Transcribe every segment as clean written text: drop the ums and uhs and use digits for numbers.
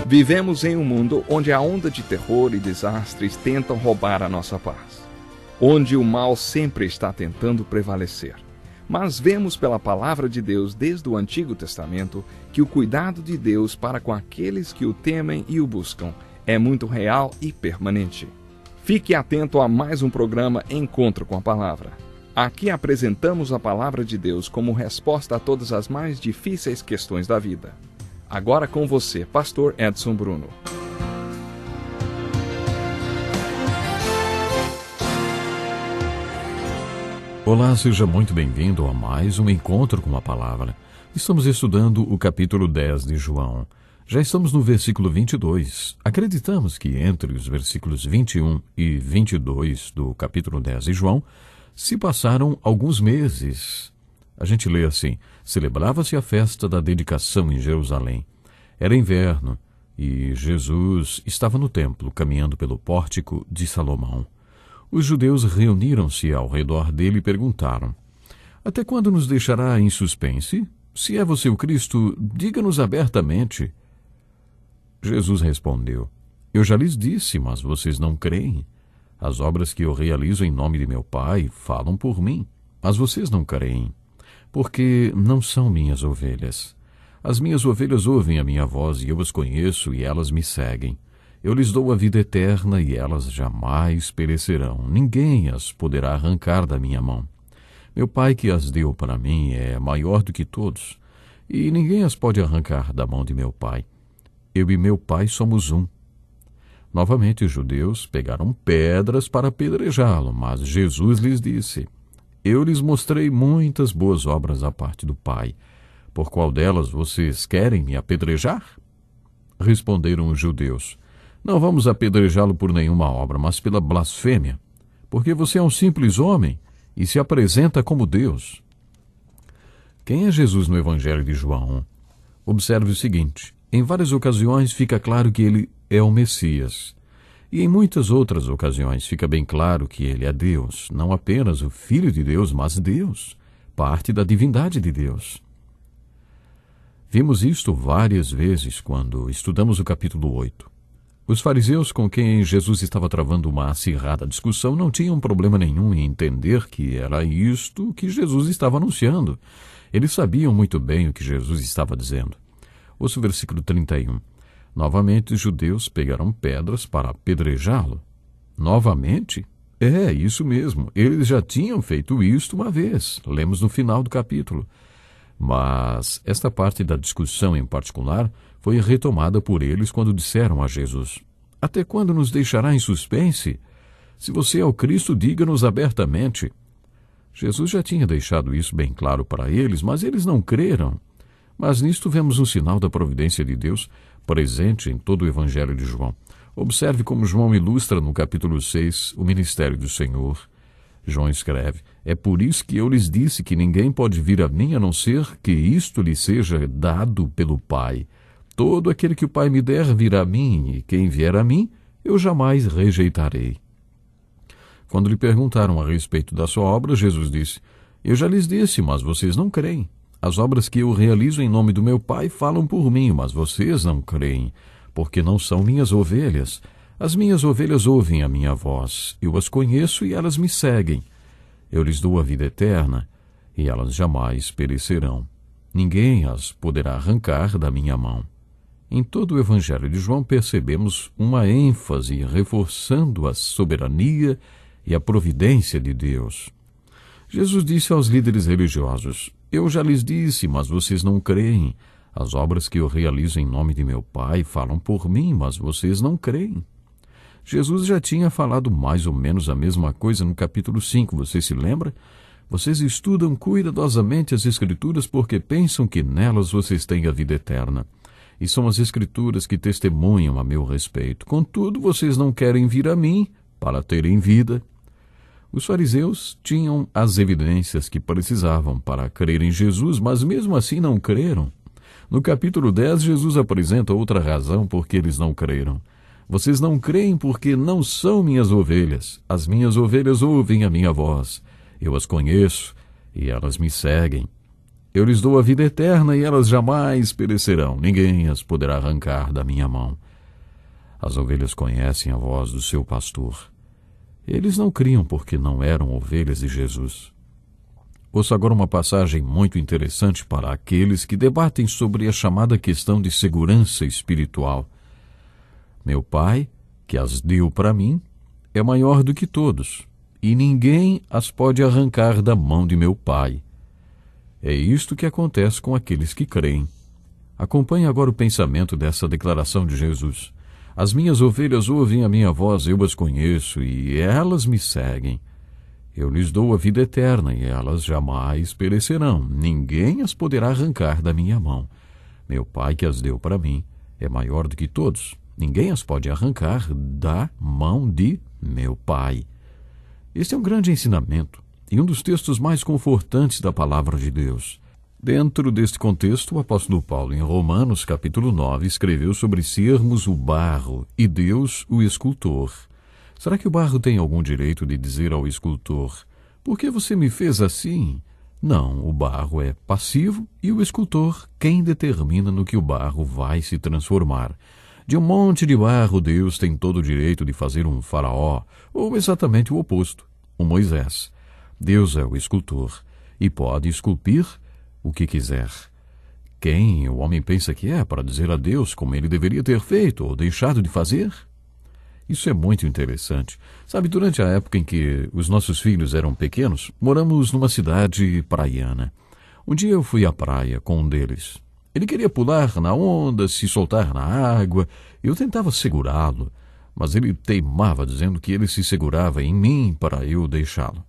Vivemos em um mundo onde a onda de terror e desastres tentam roubar a nossa paz, onde o mal sempre está tentando prevalecer. Mas vemos pela palavra de Deus desde o Antigo Testamento que o cuidado de Deus para com aqueles que o temem e o buscam é muito real e permanente. Fique atento a mais um programa Encontro com a Palavra. Aqui apresentamos a palavra de Deus como resposta a todas as mais difíceis questões da vida. Agora com você, Pastor Edson Bruno. Olá, seja muito bem-vindo a mais um Encontro com a Palavra. Estamos estudando o capítulo 10 de João. Já estamos no versículo 22. Acreditamos que entre os versículos 21 e 22 do capítulo 10 de João se passaram alguns meses. A gente lê assim: celebrava-se a festa da dedicação em Jerusalém. Era inverno e Jesus estava no templo, caminhando pelo pórtico de Salomão. Os judeus reuniram-se ao redor dele e perguntaram: até quando nos deixará em suspense? Se é você o Cristo, diga-nos abertamente. Jesus respondeu: eu já lhes disse, mas vocês não creem. As obras que eu realizo em nome de meu Pai falam por mim, mas vocês não creem, porque não são minhas ovelhas. As minhas ovelhas ouvem a minha voz e eu as conheço e elas me seguem. Eu lhes dou a vida eterna e elas jamais perecerão. Ninguém as poderá arrancar da minha mão. Meu Pai que as deu para mim é maior do que todos, e ninguém as pode arrancar da mão de meu Pai. Eu e meu Pai somos um. Novamente os judeus pegaram pedras para apedrejá-lo, mas Jesus lhes disse: eu lhes mostrei muitas boas obras da parte do Pai. Por qual delas vocês querem me apedrejar? Responderam os judeus: não vamos apedrejá-lo por nenhuma obra, mas pela blasfêmia, porque você é um simples homem e se apresenta como Deus. Quem é Jesus no Evangelho de João? Observe o seguinte: em várias ocasiões fica claro que ele é o Messias, e em muitas outras ocasiões fica bem claro que ele é Deus, não apenas o Filho de Deus, mas Deus, parte da divindade de Deus. Vimos isto várias vezes quando estudamos o capítulo 8. Os fariseus com quem Jesus estava travando uma acirrada discussão não tinham problema nenhum em entender que era isto que Jesus estava anunciando. Eles sabiam muito bem o que Jesus estava dizendo. Ouça o versículo 31. Novamente os judeus pegaram pedras para apedrejá-lo. Novamente? É, isso mesmo. Eles já tinham feito isto uma vez. Lemos no final do capítulo. Mas esta parte da discussão em particular foi retomada por eles quando disseram a Jesus: até quando nos deixará em suspense? Se você é o Cristo, diga-nos abertamente. Jesus já tinha deixado isso bem claro para eles, mas eles não creram. Mas nisto vemos um sinal da providência de Deus presente em todo o Evangelho de João. Observe como João ilustra no capítulo 6 o ministério do Senhor. João escreve: é por isso que eu lhes disse que ninguém pode vir a mim a não ser que isto lhe seja dado pelo Pai. Todo aquele que o Pai me der virá a mim, e quem vier a mim, eu jamais rejeitarei. Quando lhe perguntaram a respeito da sua obra, Jesus disse: eu já lhes disse, mas vocês não creem. As obras que eu realizo em nome do meu Pai falam por mim, mas vocês não creem, porque não são minhas ovelhas. As minhas ovelhas ouvem a minha voz, eu as conheço e elas me seguem. Eu lhes dou a vida eterna, e elas jamais perecerão. Ninguém as poderá arrancar da minha mão. Em todo o Evangelho de João percebemos uma ênfase reforçando a soberania e a providência de Deus. Jesus disse aos líderes religiosos: eu já lhes disse, mas vocês não creem. As obras que eu realizo em nome de meu Pai falam por mim, mas vocês não creem. Jesus já tinha falado mais ou menos a mesma coisa no capítulo 5, você se lembra? Vocês estudam cuidadosamente as Escrituras porque pensam que nelas vocês têm a vida eterna. E são as Escrituras que testemunham a meu respeito. Contudo, vocês não querem vir a mim para terem vida. Os fariseus tinham as evidências que precisavam para crer em Jesus, mas mesmo assim não creram. No capítulo 10, Jesus apresenta outra razão por que eles não creram. Vocês não creem porque não são minhas ovelhas. As minhas ovelhas ouvem a minha voz. Eu as conheço e elas me seguem. Eu lhes dou a vida eterna e elas jamais perecerão. Ninguém as poderá arrancar da minha mão. As ovelhas conhecem a voz do seu pastor. Eles não criam porque não eram ovelhas de Jesus. Ouça agora uma passagem muito interessante para aqueles que debatem sobre a chamada questão de segurança espiritual. Meu Pai, que as deu para mim, é maior do que todos, e ninguém as pode arrancar da mão de meu Pai. É isto que acontece com aqueles que creem. Acompanhe agora o pensamento dessa declaração de Jesus. As minhas ovelhas ouvem a minha voz, eu as conheço, e elas me seguem. Eu lhes dou a vida eterna, e elas jamais perecerão. Ninguém as poderá arrancar da minha mão. Meu Pai, que as deu para mim, é maior do que todos. Ninguém as pode arrancar da mão de meu Pai. Este é um grande ensinamento e um dos textos mais confortantes da palavra de Deus. Dentro deste contexto, o apóstolo Paulo, em Romanos, capítulo 9, escreveu sobre sermos o barro e Deus o escultor. Será que o barro tem algum direito de dizer ao escultor, por que você me fez assim? Não, o barro é passivo e o escultor quem determina no que o barro vai se transformar. De um monte de barro, Deus tem todo o direito de fazer um faraó, ou exatamente o oposto, um Moisés. Deus é o escultor e pode esculpir o que quiser. Quem o homem pensa que é para dizer a Deus como ele deveria ter feito ou deixado de fazer? Isso é muito interessante. Sabe, durante a época em que os nossos filhos eram pequenos, moramos numa cidade praiana. Um dia eu fui à praia com um deles. Ele queria pular na onda, se soltar na água. Eu tentava segurá-lo, mas ele teimava dizendo que ele se segurava em mim para eu deixá-lo.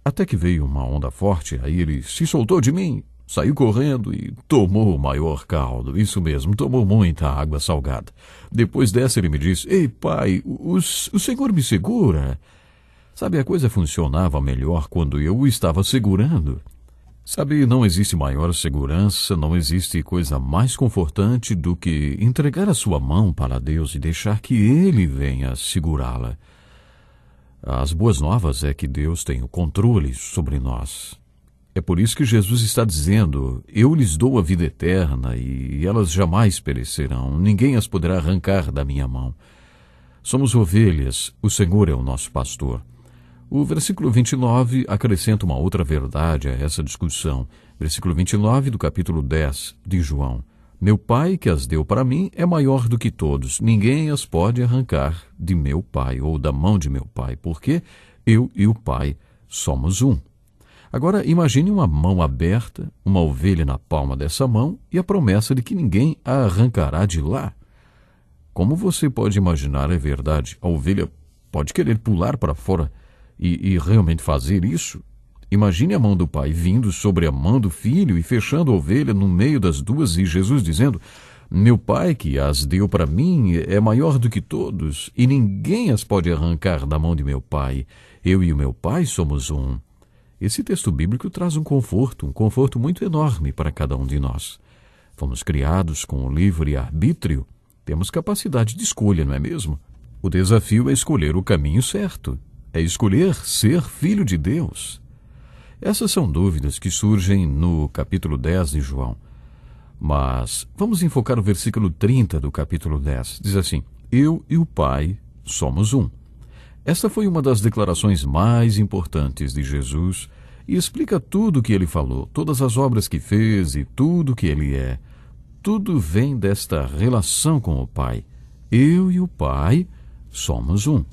Até que veio uma onda forte, aí ele se soltou de mim, saiu correndo e tomou o maior caldo. Isso mesmo, tomou muita água salgada. Depois dessa ele me disse, ei pai, o senhor me segura? Sabe, a coisa funcionava melhor quando eu o estava segurando. Sabe, não existe maior segurança, não existe coisa mais confortante do que entregar a sua mão para Deus e deixar que Ele venha segurá-la. As boas novas é que Deus tem o controle sobre nós. É por isso que Jesus está dizendo, eu lhes dou a vida eterna e elas jamais perecerão, ninguém as poderá arrancar da minha mão. Somos ovelhas, o Senhor é o nosso pastor. O versículo 29 acrescenta uma outra verdade a essa discussão. Versículo 29 do capítulo 10 de João. Meu Pai que as deu para mim é maior do que todos. Ninguém as pode arrancar de meu Pai ou da mão de meu Pai, porque eu e o Pai somos um. Agora imagine uma mão aberta, uma ovelha na palma dessa mão e a promessa de que ninguém a arrancará de lá. Como você pode imaginar, é verdade, a ovelha pode querer pular para fora e realmente fazer isso? Imagine a mão do Pai vindo sobre a mão do Filho e fechando a ovelha no meio das duas e Jesus dizendo, meu Pai que as deu para mim é maior do que todos e ninguém as pode arrancar da mão de meu Pai. Eu e o meu Pai somos um. Esse texto bíblico traz um conforto muito enorme para cada um de nós. Fomos criados com o livre-arbítrio, temos capacidade de escolha, não é mesmo? O desafio é escolher o caminho certo, é escolher ser filho de Deus. Essas são dúvidas que surgem no capítulo 10 de João. Mas vamos enfocar o versículo 30 do capítulo 10. Diz assim, eu e o Pai somos um. Esta foi uma das declarações mais importantes de Jesus e explica tudo o que ele falou, todas as obras que fez e tudo o que ele é. Tudo vem desta relação com o Pai. Eu e o Pai somos um.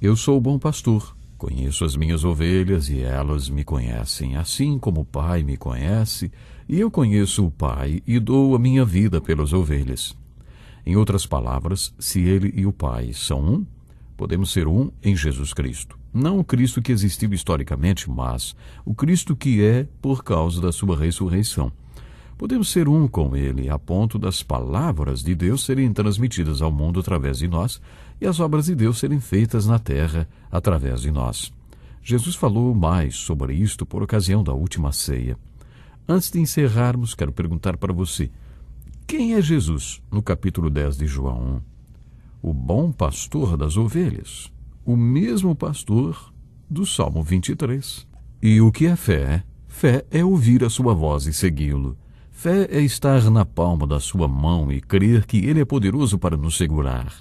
Eu sou o bom pastor, conheço as minhas ovelhas e elas me conhecem, assim como o Pai me conhece, e eu conheço o Pai e dou a minha vida pelas ovelhas. Em outras palavras, se ele e o Pai são um, podemos ser um em Jesus Cristo. Não o Cristo que existiu historicamente, mas o Cristo que é por causa da sua ressurreição. Podemos ser um com Ele, a ponto das palavras de Deus serem transmitidas ao mundo através de nós e as obras de Deus serem feitas na terra através de nós. Jesus falou mais sobre isto por ocasião da última ceia. Antes de encerrarmos, quero perguntar para você, quem é Jesus no capítulo 10 de João 1? O bom pastor das ovelhas, o mesmo pastor do Salmo 23. E o que é fé? Fé é ouvir a sua voz e segui-lo. Fé é estar na palma da sua mão e crer que ele é poderoso para nos segurar.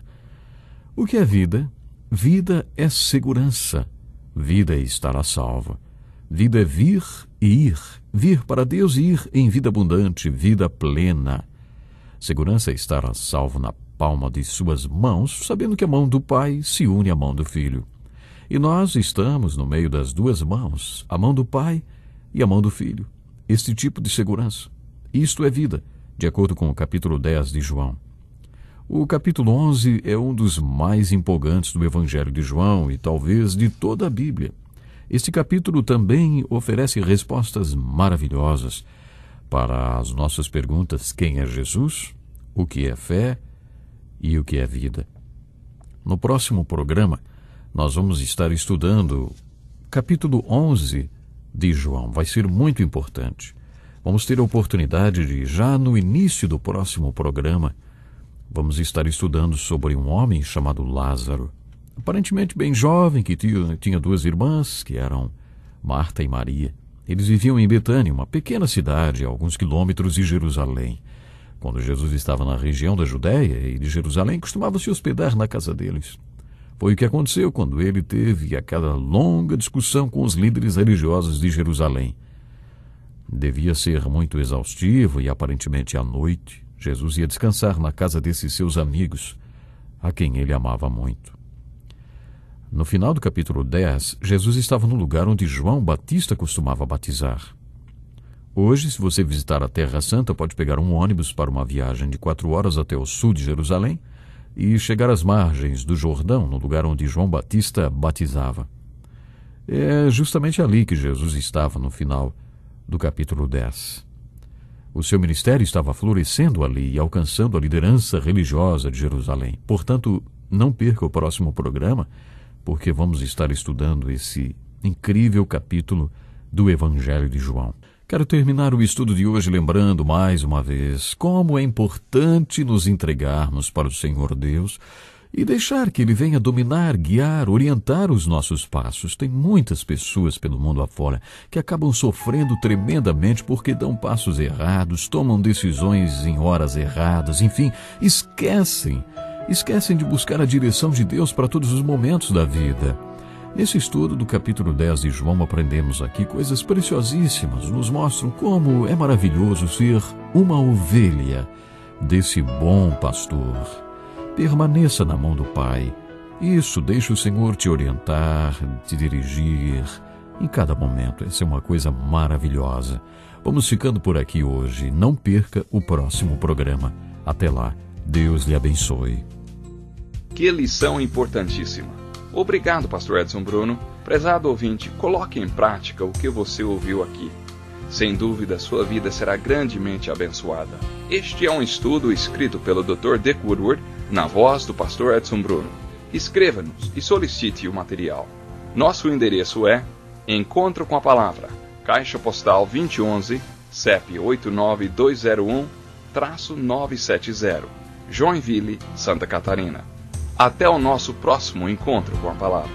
O que é vida? Vida é segurança. Vida é estar a salvo. Vida é vir e ir. Vir para Deus e ir em vida abundante, vida plena. Segurança é estar a salvo na palma de suas mãos, sabendo que a mão do Pai se une à mão do Filho. E nós estamos no meio das duas mãos, a mão do Pai e a mão do Filho. Este tipo de segurança. Isto é vida, de acordo com o capítulo 10 de João. O capítulo 11 é um dos mais empolgantes do Evangelho de João e talvez de toda a Bíblia. Este capítulo também oferece respostas maravilhosas para as nossas perguntas: quem é Jesus? O que é fé? E o que é vida? No próximo programa, nós vamos estar estudando capítulo 11 de João. Vai ser muito importante. Vamos ter a oportunidade de, já no início do próximo programa, vamos estar estudando sobre um homem chamado Lázaro, aparentemente bem jovem, que tinha duas irmãs, que eram Marta e Maria. Eles viviam em Betânia, uma pequena cidade a alguns quilômetros de Jerusalém. Quando Jesus estava na região da Judéia e de Jerusalém, costumava se hospedar na casa deles. Foi o que aconteceu quando ele teve aquela longa discussão com os líderes religiosos de Jerusalém. Devia ser muito exaustivo e, aparentemente, à noite, Jesus ia descansar na casa desses seus amigos, a quem ele amava muito. No final do capítulo 10, Jesus estava no lugar onde João Batista costumava batizar. Hoje, se você visitar a Terra Santa, pode pegar um ônibus para uma viagem de 4 horas até o sul de Jerusalém e chegar às margens do Jordão, no lugar onde João Batista batizava. É justamente ali que Jesus estava no final do capítulo 10. O seu ministério estava florescendo ali e alcançando a liderança religiosa de Jerusalém. Portanto, não perca o próximo programa, porque vamos estar estudando esse incrível capítulo do Evangelho de João. Quero terminar o estudo de hoje lembrando mais uma vez como é importante nos entregarmos para o Senhor Deus e deixar que Ele venha dominar, guiar, orientar os nossos passos. Tem muitas pessoas pelo mundo afora que acabam sofrendo tremendamente porque dão passos errados, tomam decisões em horas erradas, enfim, esquecem de buscar a direção de Deus para todos os momentos da vida. Nesse estudo do capítulo 10 de João, aprendemos aqui coisas preciosíssimas, nos mostram como é maravilhoso ser uma ovelha desse bom pastor. Permaneça na mão do Pai. Isso, deixa o Senhor te orientar, te dirigir em cada momento. Essa é uma coisa maravilhosa. Vamos ficando por aqui hoje. Não perca o próximo programa. Até lá. Deus lhe abençoe. Que lição importantíssima. Obrigado, pastor Edson Bruno. Prezado ouvinte, coloque em prática o que você ouviu aqui. Sem dúvida, sua vida será grandemente abençoada. Este é um estudo escrito pelo Dr. Dick Woodward, na voz do pastor Edson Bruno. Escreva-nos e solicite o material. Nosso endereço é Encontro com a Palavra, Caixa Postal 2011, CEP 89201-970, Joinville, Santa Catarina. Até o nosso próximo encontro com a Palavra.